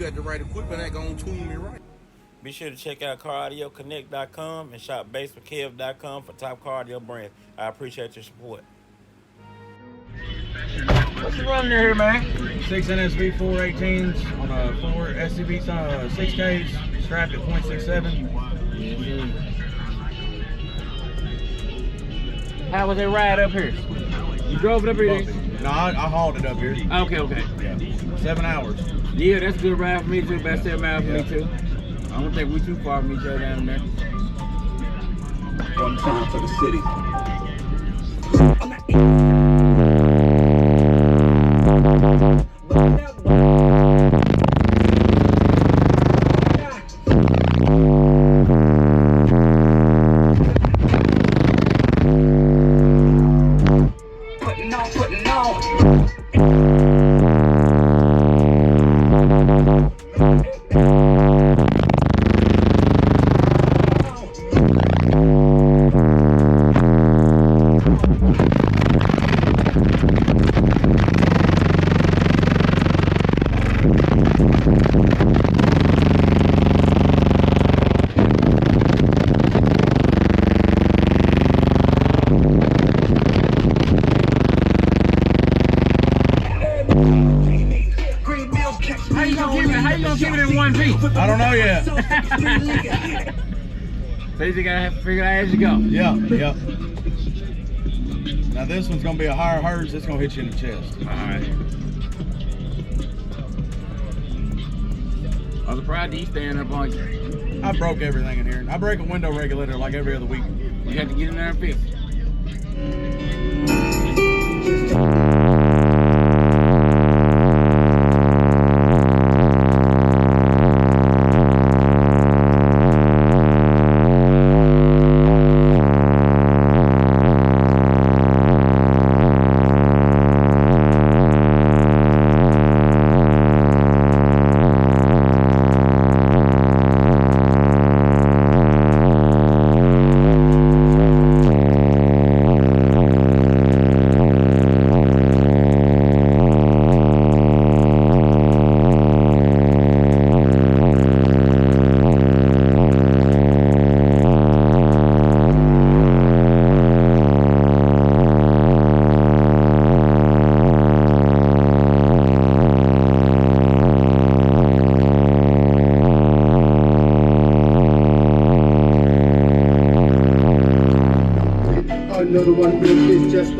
got the right equipment, that gonna tune me right. Be sure to check out CarAudioConnect.com and shop BASSWITHKEV.com for top car audio brands. I appreciate your support. What's you running here, man? 6 NSV 418s on a 4 SCV 6Ks, strapped at .67. How was that ride up here? You drove it up here? No, I hauled it up here. Okay. Yeah. 7 hours. Yeah, that's a good ride for me too. About 7 miles for me too. I don't think we too far from each other down there. One time for the city. How you gonna keep it in one piece? I don't know yet. So you gotta have to figure it out as you go. Yeah. Now this one's gonna be a higher hertz. It's gonna hit you in the chest. All right. I'm surprised he's standing up on you. I broke everything in here. I break a window regulator like every other week. You have to get in there and fix it.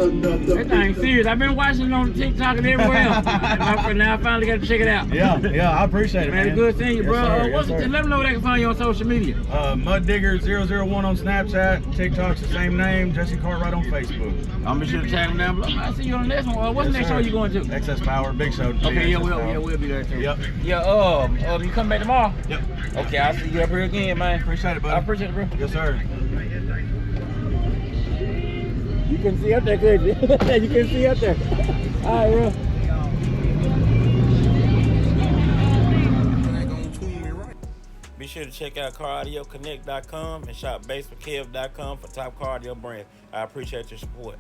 That thing serious. I've been watching it on TikTok and everywhere else. Now I finally got to check it out. Yeah, I appreciate it, man. Man, good seeing you, bro. Yes, sir. Let them know where they can find you on social media. MudDigger001 on Snapchat. TikTok's the same name. Jesse Cartwright on Facebook. I'm be sure to tag them down below. I see you on the next one. What's the next show you going to? Excess Power, big show. Okay, we'll be there too. Yep. Yeah, you come back tomorrow? Yep. Okay, I'll see you up here again, man. Appreciate it, buddy. I appreciate it, bro. Yes, sir. You can see up there, could you? You can see up there. All right, bro. Be sure to check out CarAudioConnect.com and shop BASSWITHKEV.com for top car audio brands. I appreciate your support.